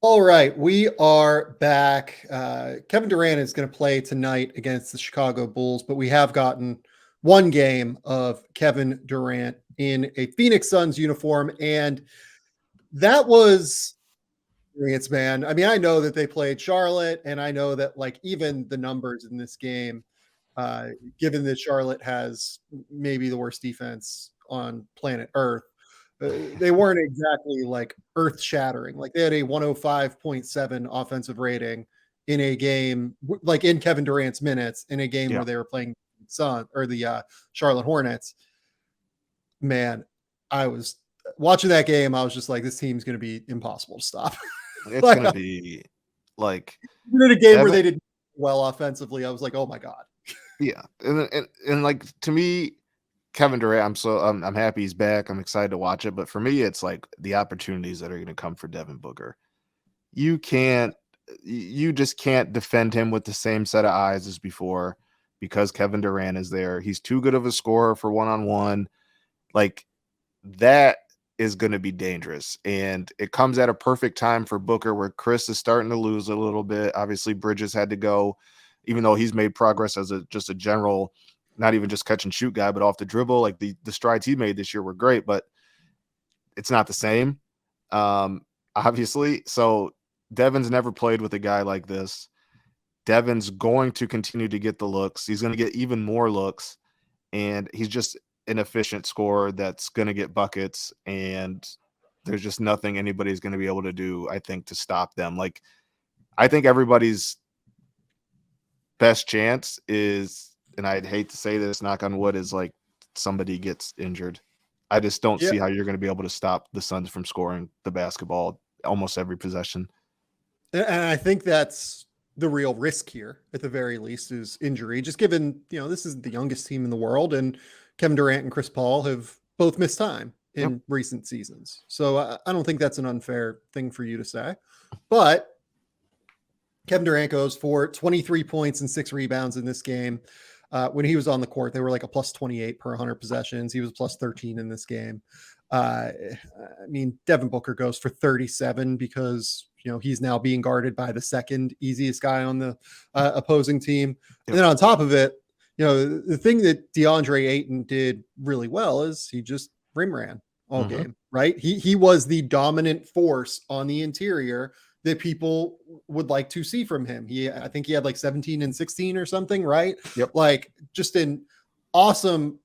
All right, we are back. Kevin Durant is going to play tonight against the Chicago Bulls, but we have gotten one game of Kevin Durant in a Phoenix Suns uniform, and that was experience, man. I mean, I know that they played Charlotte, and I know that like even the numbers in this game, given that Charlotte has maybe the worst defense on planet Earth, they weren't exactly like earth shattering. Like they had a 105.7 offensive rating in a game, like in Kevin Durant's minutes in a game Yeah, where they were playing Sun or the Charlotte Hornets. Man, I was watching that game. I was just like, this team's going to be impossible to stop. it's Like gonna be like in a game where Devin. they did well offensively, I was like, oh my god. Yeah, and like to me, Kevin Durant. I'm happy he's back. I'm excited to watch it. But for me, it's like the opportunities that are going to come for Devin Booker. You can't, you just can't defend him with the same set of eyes as before because Kevin Durant is there. He's too good of a scorer for one on one. Like that is going to be dangerous. And it comes at a perfect time for Booker where Chris is starting to lose a little bit. Obviously, Bridges had to go, even though he's made progress as just a general, not even just catch and shoot guy, but off the dribble. Like the strides he made this year were great, but it's not the same. Obviously. So Devin's never played with a guy like this. Devin's going to continue to get the looks. He's going to get even more looks. And he's just an efficient scorer that's going to get buckets, and there's just nothing anybody's going to be able to do, I think, to stop them. Like, I think everybody's best chance is, and I'd hate to say this, knock on wood, is like somebody gets injured. I just don't Yeah. see how you're going to be able to stop the Suns from scoring the basketball almost every possession. And I think that's the real risk here, at the very least, is injury. Just given, this is the youngest team in the world, and Kevin Durant and Chris Paul have both missed time Yep. in recent seasons. So I don't think that's an unfair thing for you to say. But Kevin Durant goes for 23 points and 6 rebounds in this game. When he was on the court, they were like a plus 28 per 100 possessions. He was plus 13 in this game. I mean, Devin Booker goes for 37 because he's now being guarded by the second easiest guy on the opposing team. Yep. And then on top of it, the thing that DeAndre Ayton did really well is he just rim ran all game, right? He was the dominant force on the interior that people would like to see from him. I think he had like 17 and 16 or something, right? Yep. Like just an awesome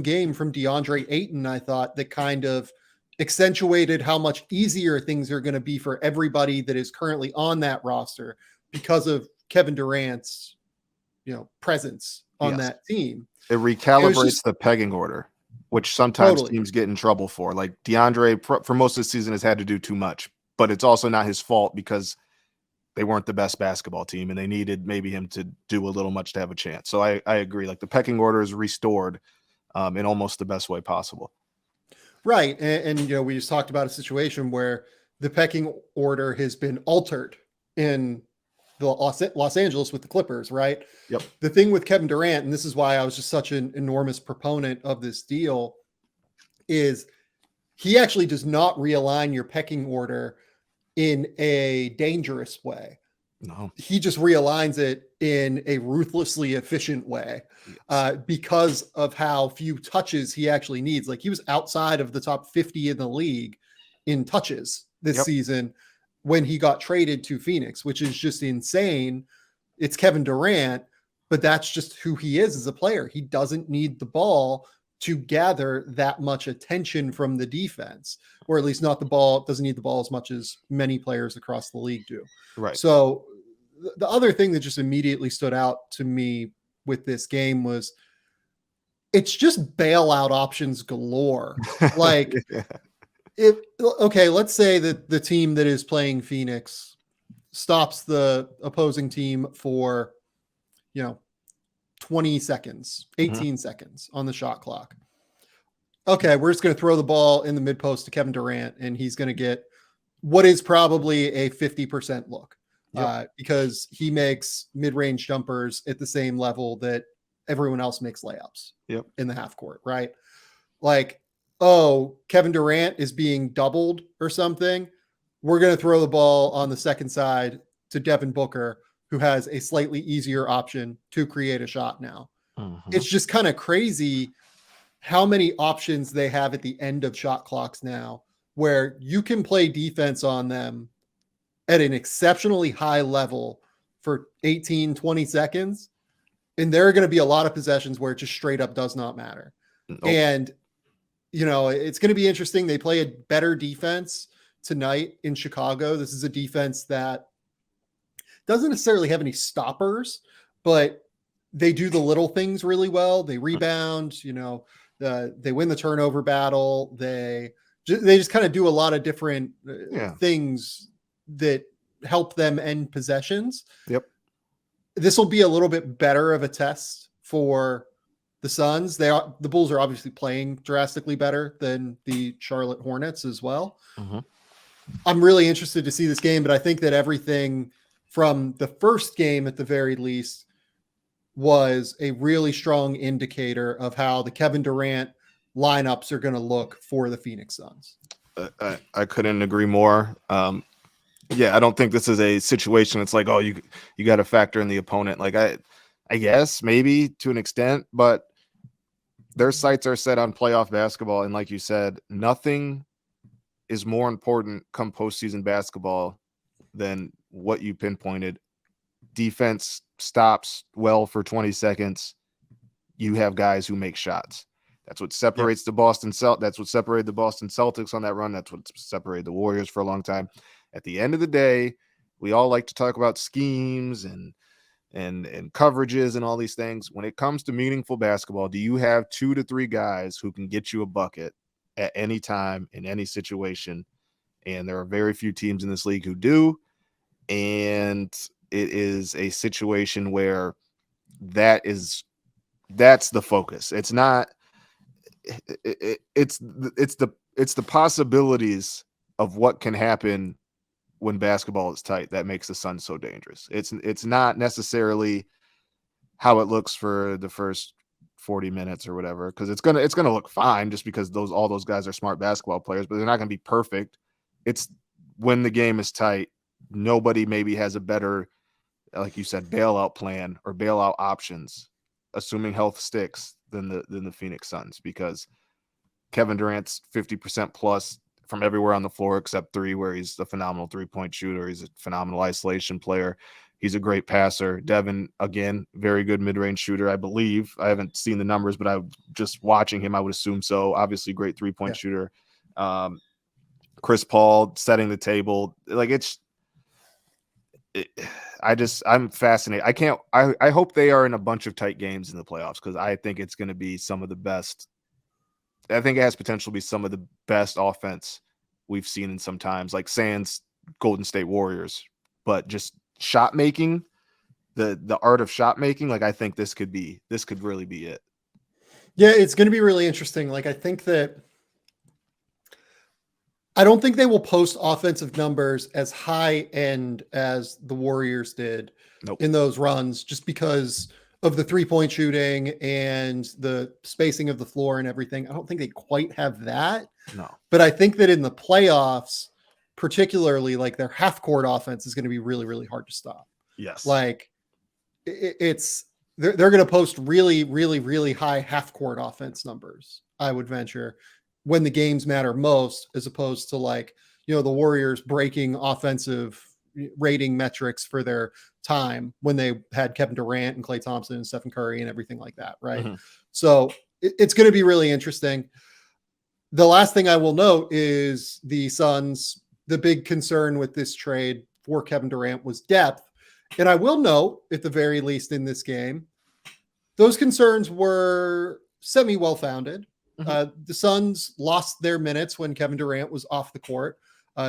game from DeAndre Ayton, I thought, that kind of accentuated how much easier things are going to be for everybody that is currently on that roster because of Kevin Durant's, presence on that team. It recalibrates the pegging order, which sometimes teams get in trouble for. Like DeAndre, for most of the season, has had to do too much, but it's also not his fault because they weren't the best basketball team and they needed maybe him to do a little much to have a chance. So I agree. Like the pecking order is restored in almost the best way possible. Right. And we just talked about a situation where the pecking order has been altered in the Los Angeles with the Clippers, right? Yep. The thing with Kevin Durant, and this is why I was just such an enormous proponent of this deal, is he actually does not realign your pecking order in a dangerous way. No. He just realigns it in a ruthlessly efficient way because of how few touches he actually needs. Like he was outside of the top 50 in the league in touches this season when he got traded to Phoenix, which is just insane. It's Kevin Durant, but that's just who he is as a player. He doesn't need the ball to gather that much attention from the defense, or at least not the ball, doesn't need the ball as much as many players across the league do. Right. So the other thing that just immediately stood out to me with this game was it's just bailout options galore. Like let's say that the team that is playing Phoenix stops the opposing team for, 20 seconds, 18 seconds on the shot clock. Okay, we're just going to throw the ball in the mid post to Kevin Durant, and he's going to get what is probably a 50% look because he makes mid-range jumpers at the same level that everyone else makes layups in the half court, right? Like, oh, Kevin Durant is being doubled or something. we're going to throw the ball on the second side to Devin Booker, who has a slightly easier option to create a shot now. It's just kind of crazy how many options they have at the end of shot clocks now, where you can play defense on them at an exceptionally high level for 18, 20 seconds. And there are going to be a lot of possessions where it just straight up does not matter. Nope. And, it's going to be interesting. They play a better defense tonight in Chicago. This is a defense that doesn't necessarily have any stoppers, but they do the little things really well. They rebound, they win the turnover battle. They just kind of do a lot of different things that help them end possessions. Yep. This will be a little bit better of a test for the Suns. The Bulls are obviously playing drastically better than the Charlotte Hornets as well. I'm really interested to see this game, but I think that everything from the first game at the very least was a really strong indicator of how the Kevin Durant lineups are going to look for the Phoenix Suns. I couldn't agree more. I don't think this is a situation. It's like, oh, you got to factor in the opponent. Like I guess maybe to an extent, but their sights are set on playoff basketball. And like you said, nothing is more important come postseason basketball than what you pinpointed. Defense stops well for 20 seconds. You have guys who make shots. That's what separates the Boston That's what separated the Boston Celtics on that run. That's what separated the Warriors for a long time. At the end of the day, we all like to talk about schemes and coverages and all these things. When it comes to meaningful basketball, do you have 2 to 3 guys who can get you a bucket at any time in any situation? And there are very few teams in this league who do. And it is a situation where that's the focus. It's not. It's the possibilities of what can happen when basketball is tight that makes the Suns so dangerous. It's not necessarily how it looks for the first 40 minutes or whatever, because it's gonna look fine just because all those guys are smart basketball players, but they're not gonna be perfect. It's when the game is tight, nobody maybe has a better, like you said, bailout plan or bailout options, assuming health sticks, than the Phoenix Suns, because Kevin Durant's 50% plus from everywhere on the floor except 3, where he's a phenomenal 3-point shooter. He's a phenomenal isolation player. He's a great passer. Devin, again, very good mid-range shooter, I believe. I haven't seen the numbers, but just watching him, I would assume so. Obviously, great 3-point shooter. Chris Paul setting the table. Like I'm fascinated. I hope they are in a bunch of tight games in the playoffs, because I think it's going to be some of the best. I think it has potential to be some of the best offense we've seen in some times, like sans Golden State Warriors, but just shot making, the art of shot making. Like, I think this could really be it. Yeah, it's going to be really interesting. Like, I don't think they will post offensive numbers as high end as the Warriors did in those runs, just because of the 3-point shooting and the spacing of the floor and everything. I don't think they quite have that. No. But I think that in the playoffs, particularly, like, their half court offense is going to be really, really hard to stop. Yes. Like, they're going to post really, really, really high half court offense numbers, I would venture, when the games matter most, as opposed to, like, the Warriors breaking offensive rating metrics for their time when they had Kevin Durant and Klay Thompson and Stephen Curry and everything like that. Right. Mm-hmm. So it's going to be really interesting. The last thing I will note is the Suns. The big concern with this trade for Kevin Durant was depth. And I will note, at the very least in this game, those concerns were semi-well-founded. Mm-hmm. The Suns lost their minutes when Kevin Durant was off the court.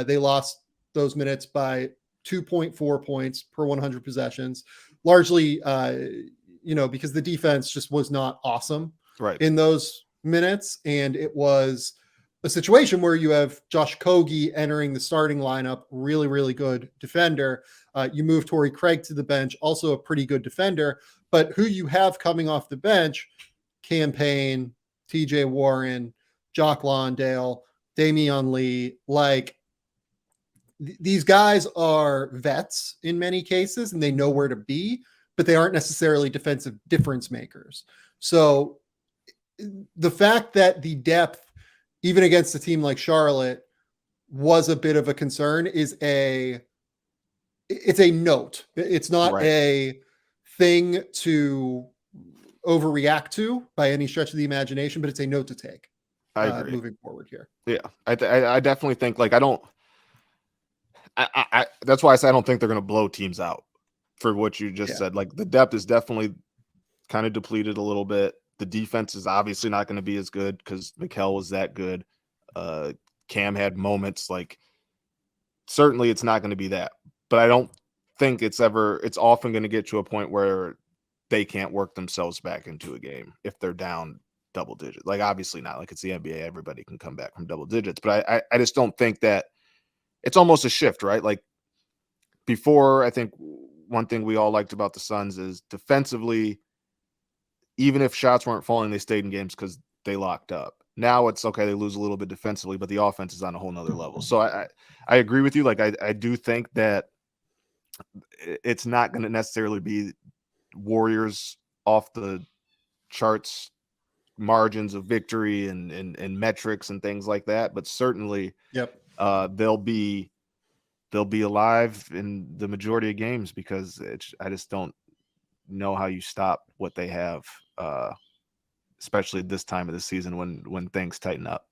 They lost those minutes by 2.4 points per 100 possessions, largely, because the defense just was not awesome in those minutes. And it was a situation where you have Josh Okogie entering the starting lineup, really, really good defender. You move Torrey Craig to the bench, also a pretty good defender, but who you have coming off the bench, Cam Payne, TJ Warren, Jock Lawndale, Damian Lee, like, these guys are vets in many cases, and they know where to be, but they aren't necessarily defensive difference makers. So the fact that the depth, even against a team like Charlotte, was a bit of a concern it's a note. It's not Right. a thing to overreact to by any stretch of the imagination, but it's a note to take I agree. moving forward here. Yeah, I definitely think like that's why I say I don't think they're going to blow teams out for what you just said. Like the depth is definitely kind of depleted a little bit. The defense is obviously not going to be as good because Mikal was that good. Cam had moments. Like certainly it's not going to be that, but I don't think it's often going to get to a point where they can't work themselves back into a game if they're down double digits. Like obviously not, like it's the NBA, everybody can come back from double digits, but I just don't think that it's almost a shift, right? Like before, I think one thing we all liked about the Suns is defensively, even if shots weren't falling, they stayed in games because they locked up. Now it's okay, they lose a little bit defensively, but the offense is on a whole nother level. So I agree with you. Like I do think that it's not going to necessarily be Warriors off the charts margins of victory and metrics and things like that, but certainly they'll be alive in the majority of games because I just don't know how you stop what they have, especially this time of the season when things tighten up.